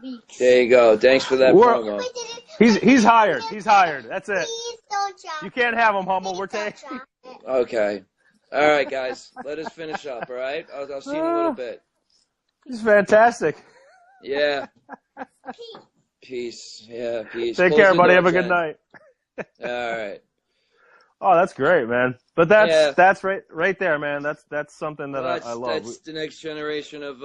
C: week.
B: There you go. Thanks for that promo.
A: He's hired. He's hired. That's it.
C: Please don't drop
A: You can't have him, Hummel. We're taking.
B: Okay. All right, guys. Let us finish up. All right. I'll see you in a little bit.
A: He's fantastic.
B: Yeah. Peace. Yeah. Peace.
A: Take
B: Close
A: care,
B: the
A: buddy.
B: door,
A: Have a good
B: Jen.
A: night.
B: All right.
A: Oh, that's great, man. But that's
B: Yeah.
A: right there, man. That's something that
B: Well,
A: I love.
B: That's the next generation of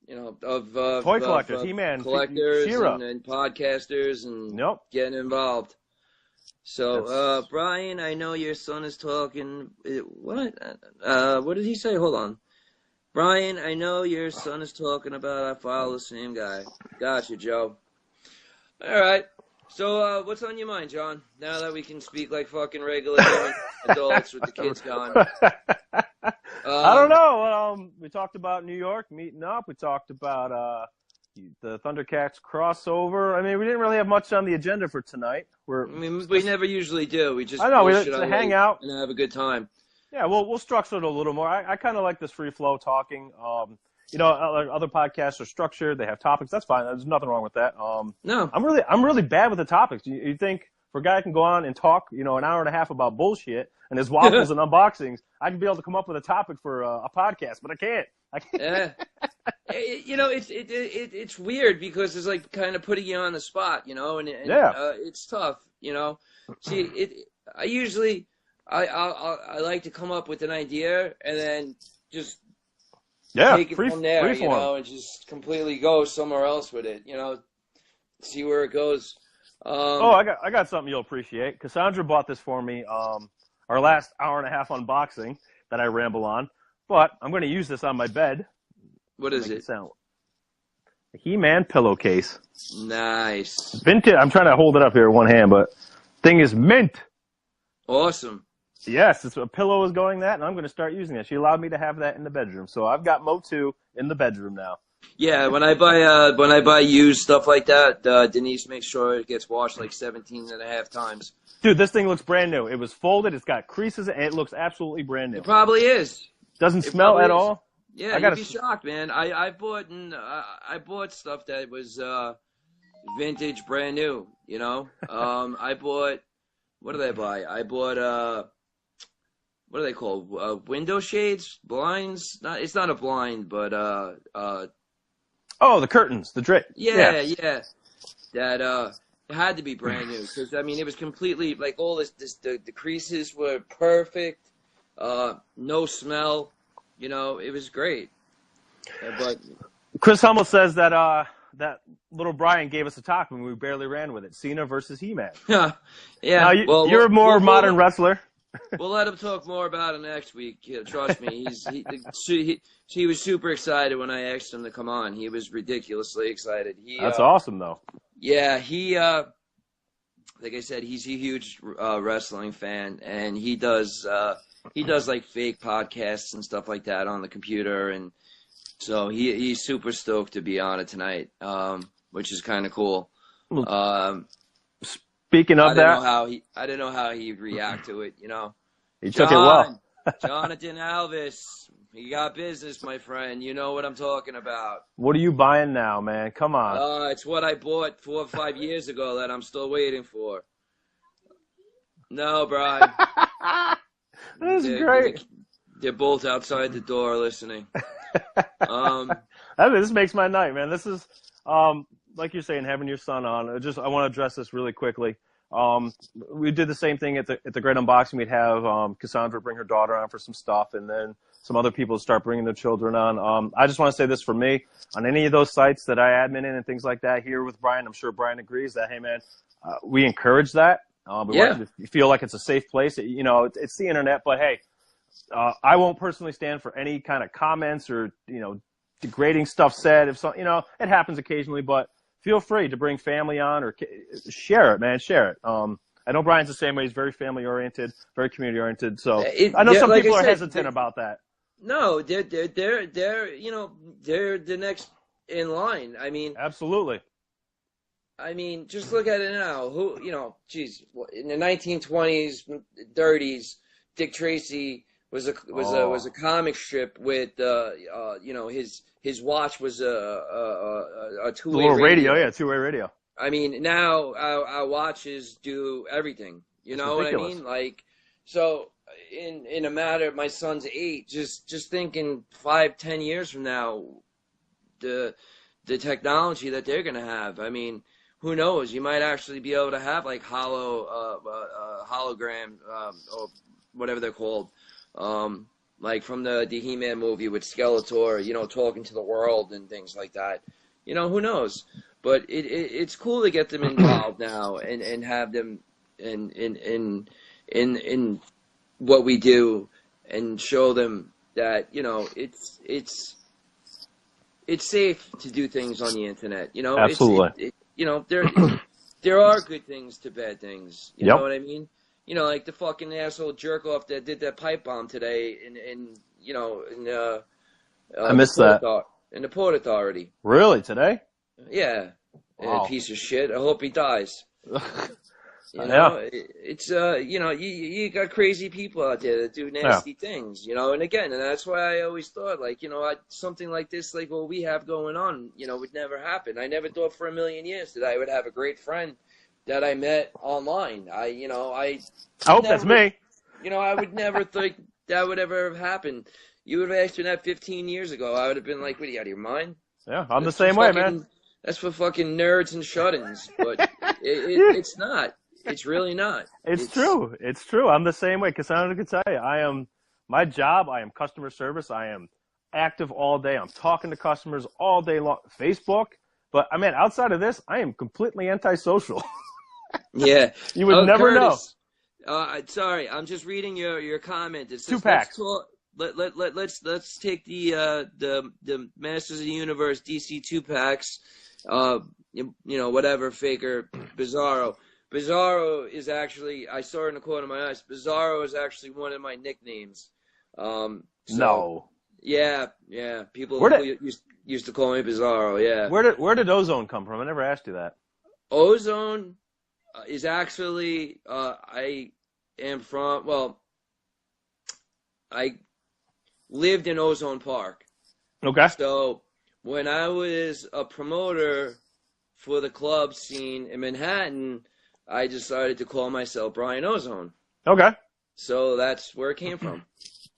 A: Toy collectors,
B: of
A: He-Man,
B: collectors
A: She-Ra.
B: and podcasters and
A: Nope.
B: getting involved. So,
A: That's-
B: Brian, I know your son is talking. What? What did he say? Hold on. Brian, I know your son is talking about I follow the same guy. Gotcha, Joe. All right. So, what's on your mind, John? Now that we can speak like fucking regular human adults with the kids gone.
A: I don't know. We talked about New York meeting up. We talked about the Thundercats crossover. I mean, we didn't really have much on the agenda for tonight.
B: We never usually do. We just
A: I know, we
B: bullshit
A: just
B: our
A: hang
B: way
A: out.
B: and have a good time.
A: Yeah, we'll structure it a little more. I kind of like this free flow talking. Other podcasts are structured. They have topics. That's fine. There's nothing wrong with that.
B: No.
A: I'm really bad with the topics. You think for a guy who can go on and talk, an hour and a half about bullshit and his waffles and unboxings, I can be able to come up with a topic for a podcast, but I can't.
B: Yeah. It's weird because it's like kind of putting you on the spot, and it's tough, See, I like to come up with an idea and then just take it from there, and just completely go somewhere else with it, see where it goes.
A: I got something you'll appreciate. Cassandra bought this for me, our last hour and a half unboxing that I ramble on, but I'm going to use this on my bed.
B: What is it?
A: A He-Man pillowcase.
B: Nice.
A: Vintage. I'm trying to hold it up here in one hand, but thing is mint.
B: Awesome.
A: Yes, a pillow is going that, and I'm going to start using it. She allowed me to have that in the bedroom, so I've got Motu in the bedroom now.
B: Yeah, when I buy used stuff like that, Denise makes sure it gets washed like 17 and a half times.
A: Dude, this thing looks brand new. It was folded. It's got creases, and it looks absolutely brand new.
B: It probably is.
A: Doesn't smell at all.
B: Yeah, you'd be shocked, man. I bought stuff that was vintage, brand new. You know, I bought. What did I buy? I bought what are they called? Window shades, blinds. It's not a blind, but
A: oh, the curtains, the drape.
B: Yeah. That it had to be brand new because I mean it was completely like all the creases were perfect, no smell. You know, it was great. But
A: Chris Hummel says that that little Brian gave us a talk when we barely ran with it. Cena versus He-Man.
B: Yeah.
A: Now, you're a more modern wrestler.
B: We'll let him talk more about it next week. Yeah, trust me. He was super excited when I asked him to come on. He was ridiculously excited.
A: That's awesome, though.
B: Yeah, like I said, he's a huge wrestling fan, and he does like fake podcasts and stuff like that on the computer, and so he's super stoked to be on it tonight, which is kind of cool.
A: Speaking of that,
B: I didn't know how he'd react to it. You know,
A: he took it well.
B: Jonathan Alvis, you got business, my friend. You know what I'm talking about.
A: What are you buying now, man? Come on.
B: It's what I bought 4 or 5 years ago that I'm still waiting for. No, Brian.
A: This is great.
B: They're both outside the door listening.
A: This makes my night, man. This is, like you're saying, having your son on. I want to address this really quickly. We did the same thing at the Great Unboxing. We'd have Cassandra bring her daughter on for some stuff, and then some other people start bringing their children on. I just want to say this for me. On any of those sites that I admin in and things like that, here with Brian, I'm sure Brian agrees that, hey, man, we encourage that. We want you to feel like it's a safe place. You know, it's the internet, but hey, I won't personally stand for any kind of comments or, you know, degrading stuff said. If so, you know, it happens occasionally, but feel free to bring family on or share it, man. Share it. I know Brian's the same way. He's very family oriented, very community oriented. So I know some people are hesitant about that.
B: No, they're you know, they're the next in line. I mean,
A: absolutely.
B: I mean, just look at it now. Who, you know, geez, in the 1920s, 30s, Dick Tracy was a comic strip with you know, his watch was a two-way
A: little radio. Yeah, two-way radio.
B: I mean, now our watches do everything. You know what I mean? Like, so in a matter of my son's 8, just thinking 5-10 years from now, the technology that they're gonna have. I mean, who knows? You might actually be able to have like hologram or whatever they're called. Like from the He-Man movie with Skeletor, you know, talking to the world and things like that. You know, who knows? But it's cool to get them involved now and have them in what we do and show them that, you know, it's safe to do things on the internet. You know,
A: absolutely.
B: You know, there are good things to bad things. You know what I mean? You know, like the fucking asshole jerk off that did that pipe bomb today in you know,
A: I missed that.
B: In the Port Authority.
A: Really? Today?
B: Yeah.
A: Wow.
B: A piece of shit. I hope he dies. You know, it's you know, you got crazy people out there that do nasty things, you know, and again, and that's why I always thought, like, you know, something like this, like what we have going on, you know, would never happen. I never thought for a million years that I would have a great friend that I met online. I hope
A: that's me.
B: You know, I would never think that would ever have happened. You would have asked me that 15 years ago. I would have been like, what, are you out of your mind?
A: Yeah, I'm the same way, man.
B: That's for fucking nerds and shut-ins, but it's not. It's really not.
A: It's true. It's true. I'm the same way. Cassandra can tell you. My job, I am customer service. I am active all day. I'm talking to customers all day long. Facebook. But, I mean, outside of this, I am completely antisocial.
B: Yeah.
A: You would never
B: Curtis, know. Sorry, I'm just reading your comment. It says,
A: 2-packs.
B: Let's take the Masters of the Universe DC 2-packs, you know, whatever, Faker, Bizarro. Bizarro is actually, I saw it in the corner of my eyes. Bizarro is actually one of my nicknames.
A: No.
B: Yeah. People used to call me Bizarro. Yeah.
A: Where did Ozone come from? I never asked you that.
B: Ozone is actually I am from. Well, I lived in Ozone Park.
A: Okay.
B: So when I was a promoter for the club scene in Manhattan, I decided to call myself Brian Ozone.
A: Okay.
B: So that's where it came from.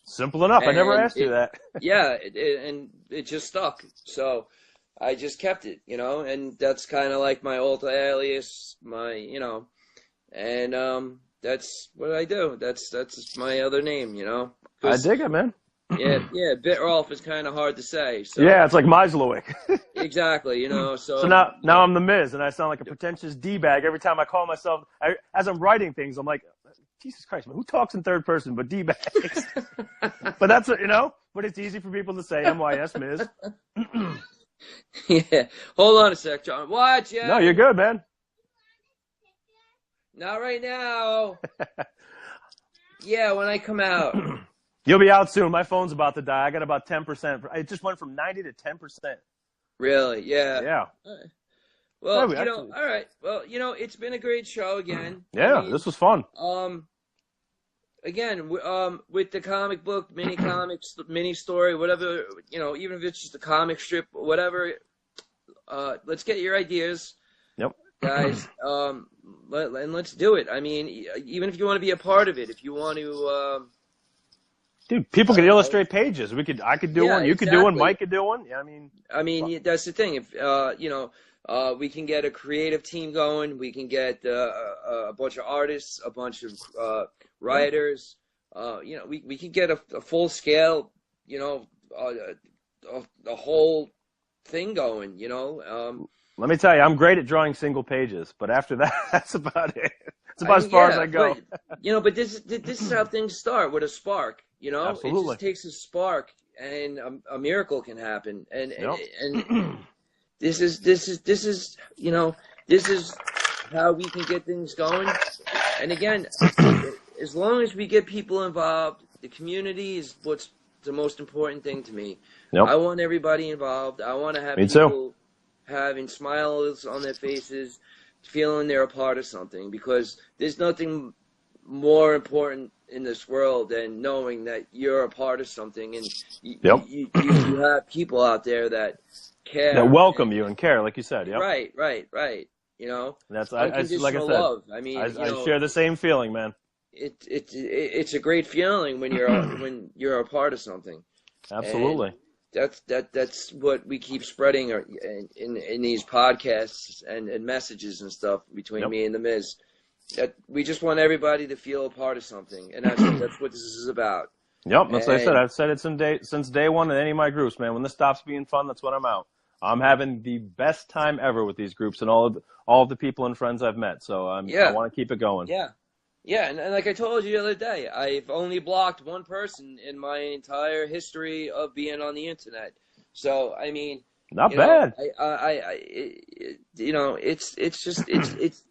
A: Simple enough. I never asked you that.
B: Yeah, and it just stuck. So I just kept it, and that's kind of like my alter alias, and that's what I do. That's my other name,
A: I dig it, man.
B: Yeah, Bitrolf is kind of hard to say. So.
A: Yeah, it's like Meislowick.
B: Exactly,
A: So now I'm the Miz, and I sound like a pretentious D-bag every time I call myself. As I'm writing things, I'm like, Jesus Christ, man, who talks in third person but D-bags? But that's what, but it's easy for people to say MYS Miz.
B: Yeah. Hold on a sec, John. Watch it.
A: No, you're good, man.
B: Not right now. Yeah, when I come out.
A: You'll be out soon. My phone's about to die. I got about 10%. It just went from 90 to 10%.
B: Really? Yeah.
A: Yeah.
B: Well, all right. Well, it's been a great show again.
A: Yeah, this was fun.
B: Again, with the comic book, mini comics, mini story, whatever, even if it's just a comic strip, whatever, let's get your ideas.
A: Yep.
B: Guys, and let's do it. I mean, even if you want to be a part of it, if you want to,
A: dude, people could illustrate pages. I could do one. You could do one. Mike could do one. Yeah,
B: I mean, that's the thing. If we can get a creative team going. We can get a bunch of artists, a bunch of writers. We can get a full scale. A whole thing going.
A: Let me tell you, I'm great at drawing single pages, but after that, that's about it. It's about as far as I go.
B: But this is how things start, with a spark.
A: Absolutely.
B: It just takes a spark, and a miracle can happen. And this is how we can get things going. And again, as long as we get people involved, the community is what's the most important thing to me.
A: Yep.
B: I want everybody involved. I want to have
A: Me
B: people having smiles on their faces, feeling they're a part of something, because there's nothing more important in this world than knowing that you're a part of something, and you have people out there that care,
A: that welcome you and care, like you said. Yep.
B: Right.
A: That's
B: like I said. Love. I mean,
A: I share the same feeling, man.
B: It's a great feeling when you're a part of something.
A: Absolutely.
B: And that's what we keep spreading in these podcasts and messages and stuff between me and the Miz. That we just want everybody to feel a part of something, and that's what this is about.
A: Yep, that's what I said. I've said it since day one in any of my groups, man. When this stops being fun, that's when I'm out. I'm having the best time ever with these groups and all of the people and friends I've met. So I want to keep it going.
B: Yeah, and like I told you the other day, I've only blocked one person in my entire history of being on the internet. So I mean,
A: not bad.
B: It's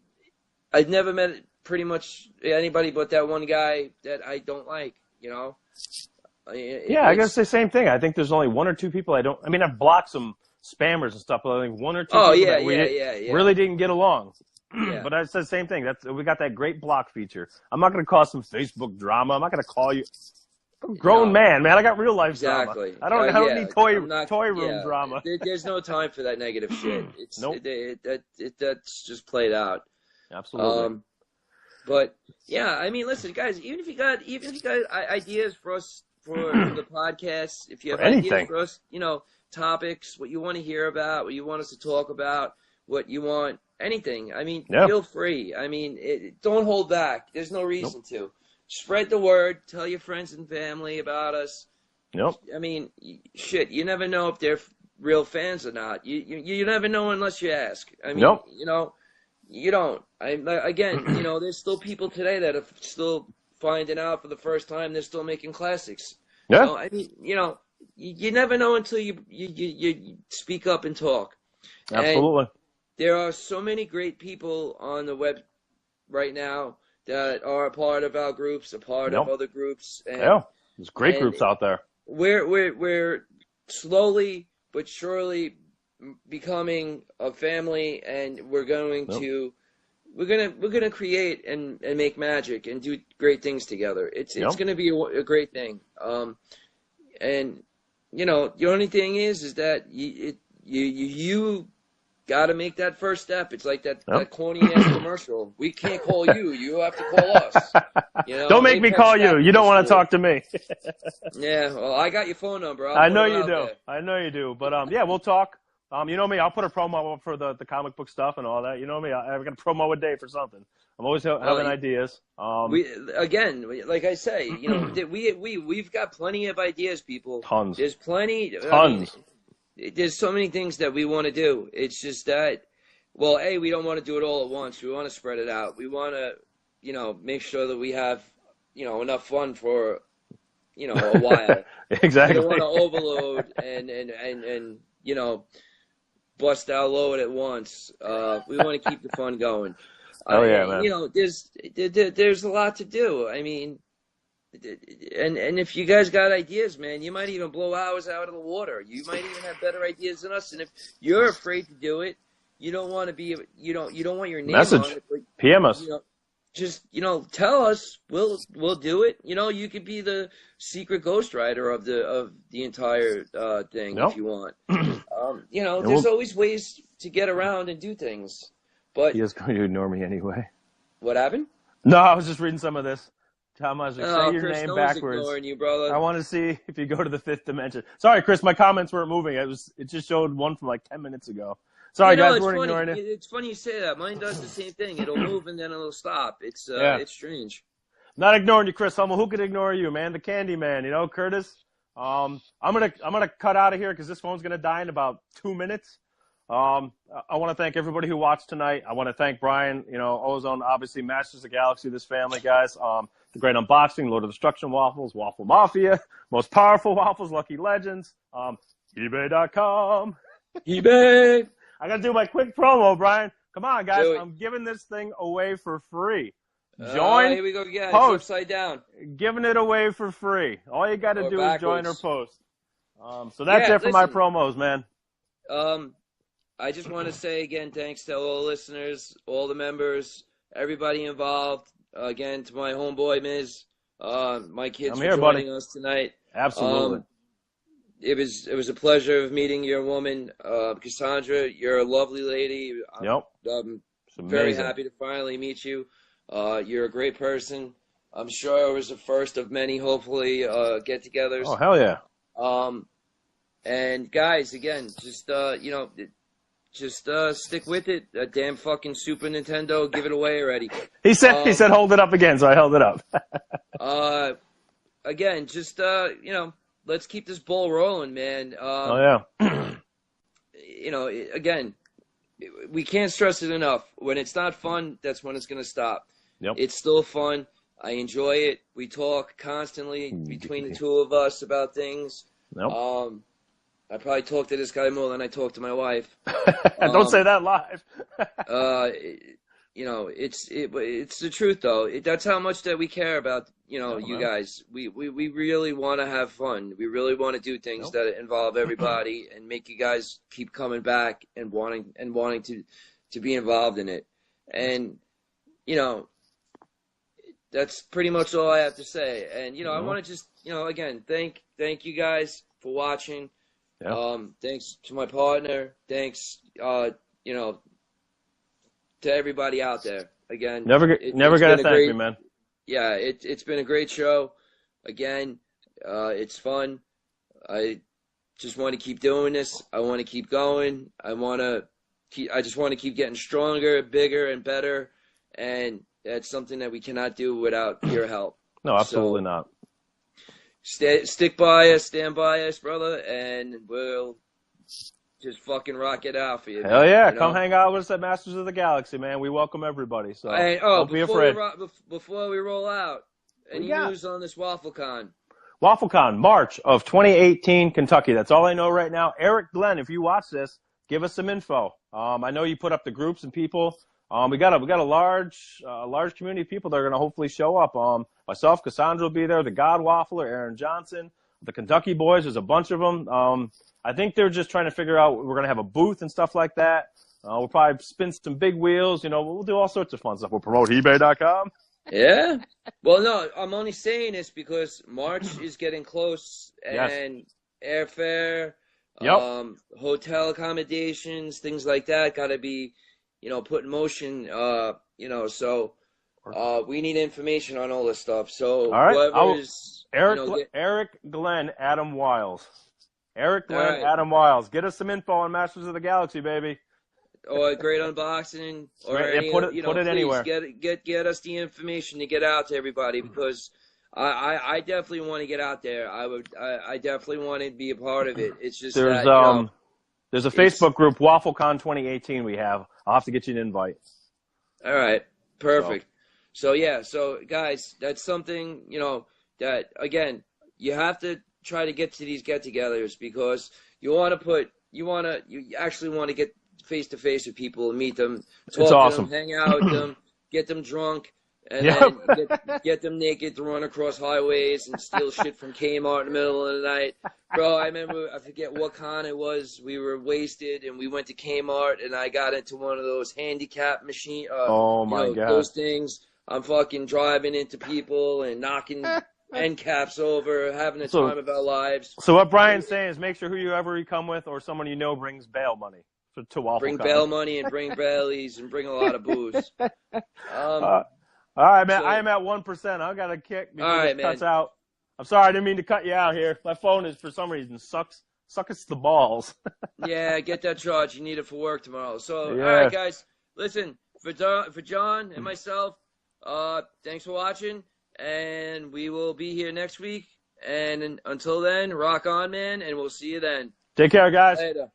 B: I've never met pretty much anybody but that one guy that I don't like.
A: I gotta say the same thing. I think there's only one or two people I don't. I mean, I've blocked some spammers and stuff, but I think one or two people really didn't get along.
B: Yeah.
A: But I said the same thing. We got that great block feature. I'm not going to cause some Facebook drama. I'm not going to call you. I'm a grown man. I got real life drama. I don't need toy room drama.
B: There's no time for that negative shit.
A: Nope.
B: That's just played out.
A: Absolutely.
B: But yeah, I mean, listen, guys. Even if you got ideas for us for the podcast, if you have ideas for us, topics, what you want to hear about, what you want us to talk about, what you want. Anything. I mean, feel free. I mean, don't hold back. There's no reason to. Spread the word. Tell your friends and family about us.
A: Nope.
B: I mean, shit, you never know if they're real fans or not. You never know unless you ask. I mean, you don't. Again, there's still people today that are still finding out for the first time. They're still making classics.
A: Yeah.
B: So, I mean, you never know until you speak up and talk.
A: Absolutely.
B: There are so many great people on the web right now that are a part of our groups, a part of other groups. And,
A: yeah, there's great groups out there.
B: We're slowly but surely becoming a family, and we're gonna create and make magic and do great things together. It's gonna be a great thing. And you know, the only thing is that you got to make that first step. It's like that corny ass commercial. We can't call you. You have to call us. You know,
A: don't make me call you. You don't want to talk to me.
B: Yeah, well, I got your phone number.
A: I know you do. I know you do. But yeah, we'll talk. You know me. I'll put a promo up for the comic book stuff and all that. You know me. I've got a promo a day for something. I'm always having ideas.
B: Like I say, you know, we've got plenty of ideas, people.
A: Tons.
B: There's plenty.
A: Tons.
B: There's so many things that we want to do. It's just that, well, we don't want to do it all at once. We want to spread it out. We want to, you know, make sure that we have, you know, enough fun for, you know, a while.
A: Exactly.
B: We don't want to overload and you know, bust our load at once. We want to keep the fun going.
A: Oh yeah, man.
B: You know, there's a lot to do. I mean, and if you guys got ideas, man, you might even blow ours out of the water. You might even have better ideas than us. And if you're afraid to do it, you don't want to be, you don't want your name on it. But,
A: PM us.
B: You know, just, you know, tell us. We'll do it. You know, you could be the secret ghostwriter of the entire thing if you want. You know, there's always ways to get around and do things. But
A: he is going to ignore me anyway.
B: What happened?
A: No, I was just reading some of this. Thomas, say your
B: Chris,
A: name
B: no
A: backwards.
B: Ignoring you, brother.
A: I want to see if you go to the fifth dimension. Sorry, Chris, my comments weren't moving. It just showed one from like 10 minutes ago. Sorry, guys, weren't ignoring it.
B: It's funny you say that. Mine does the same thing. It'll move and then it'll stop. It's strange.
A: Not ignoring you, Chris. Who could ignore you, man? The Candy Man, you know, Curtis. I'm gonna cut out of here because this phone's gonna die in about 2 minutes. I want to thank everybody who watched tonight. I want to thank Brian, you know, Ozone, obviously Masters of the Galaxy, this family, guys. The Great Unboxing, Lord of Destruction Waffles, Waffle Mafia, Most Powerful Waffles, Lucky Legends, eBay.com.
B: eBay.
A: I got to do my quick promo, Brian. Come on, guys. I'm giving this thing away for free. Join.
B: Here we go again.
A: Post.
B: It's upside down.
A: Giving it away for free. All you got to do
B: backwards.
A: is join or post. So that's it for my promos, man.
B: I just want to say again, thanks to all the listeners, all the members, everybody involved. Again, to my homeboy Miz, my kids for joining us tonight.
A: Absolutely.
B: It was a pleasure of meeting your woman, Cassandra. You're a lovely lady. I'm very happy to finally meet you. You're a great person. I'm sure it was the first of many, hopefully, get-togethers.
A: Oh, hell yeah.
B: And guys, again, just you know. Just stick with it. That damn fucking Super Nintendo, give it away already.
A: He said hold it up again, so I held it up.
B: Again, just you know, let's keep this ball rolling, man.
A: Oh yeah.
B: You know, again, we can't stress it enough. When it's not fun, that's when it's gonna stop.
A: Yep.
B: It's still fun. I enjoy it. We talk constantly between the two of us about things.
A: Yep.
B: I probably talk to this guy more than I talk to my wife.
A: Don't say that live.
B: You know, it's the truth though. That's how much that we care about, you know, you guys. We really want to have fun. We really want to do things that involve everybody and make you guys keep coming back and wanting to be involved in it. And you know, that's pretty much all I have to say. And you know, I want to just, you know, again, thank you guys for watching.
A: Yep.
B: Thanks to my partner. Thanks, you know, to everybody out there. Again,
A: never gotta thank me, man.
B: Yeah, it's been a great show. Again, it's fun. I just want to keep doing this. I want to keep going. I just want to keep getting stronger, bigger, and better. And that's something that we cannot do without your help.
A: No, absolutely not.
B: Stick by us, stand by us, brother, and we'll just fucking rock it out for you.
A: Hell yeah.
B: You know?
A: Come hang out with us at Masters of the Galaxy, man. We welcome everybody. So don't be
B: before
A: afraid.
B: Before we roll out, any news on this WaffleCon?
A: WaffleCon, March of 2018, Kentucky. That's all I know right now. Eric Glenn, if you watch this, give us some info. I know you put up the groups and people. We got a large community of people that are going to hopefully show up. Myself, Cassandra will be there. The God Waffler, Aaron Johnson, the Kentucky Boys. There's a bunch of them. I think they're just trying to figure out. We're going to have a booth and stuff like that. We'll probably spin some big wheels. We'll do all sorts of fun stuff. We'll promote eBay.com.
B: Yeah. Well, no, I'm only saying this because March is getting close, and airfare, hotel accommodations, things like that got to be, put in motion. So we need information on all this stuff. So
A: all right.
B: Eric,
A: Eric Glenn, Adam Wiles. Eric Glenn, Adam Wiles. Get us some info on Masters of the Galaxy, baby.
B: Or a great unboxing, or
A: put it anywhere.
B: Get us the information to get out to everybody, because I definitely want to get out there. I definitely want to be a part of it. It's just there's
A: a Facebook group, WaffleCon 2018. We have. I'll have to get you an invite.
B: All right, perfect. So guys, that's something that again you have to try to get to these get-togethers, because you actually want to get face-to-face with people, meet them, talk to them, hang out with them, get them drunk, and then get them naked to run across highways and steal shit from Kmart in the middle of the night. Bro, I forget what con it was. We were wasted, and we went to Kmart, and I got into one of those handicap machine.
A: Oh, my God.
B: Those things. I'm fucking driving into people and knocking end caps over, having the time of our lives.
A: So what Brian's saying is make sure whoever you come with or someone brings bail money. To
B: bring bail money and bring Baileys and bring a lot of booze.
A: All right, man. I am at 1%. I got a kick because it cuts out. I'm sorry, I didn't mean to cut you out here. My phone is, for some reason, sucks the balls.
B: Yeah, get that charge. You need it for work tomorrow. So, all right, guys. Listen, for John and myself, thanks for watching, and we will be here next week. And until then, rock on, man, and we'll see you then.
A: Take care, guys.
B: Later.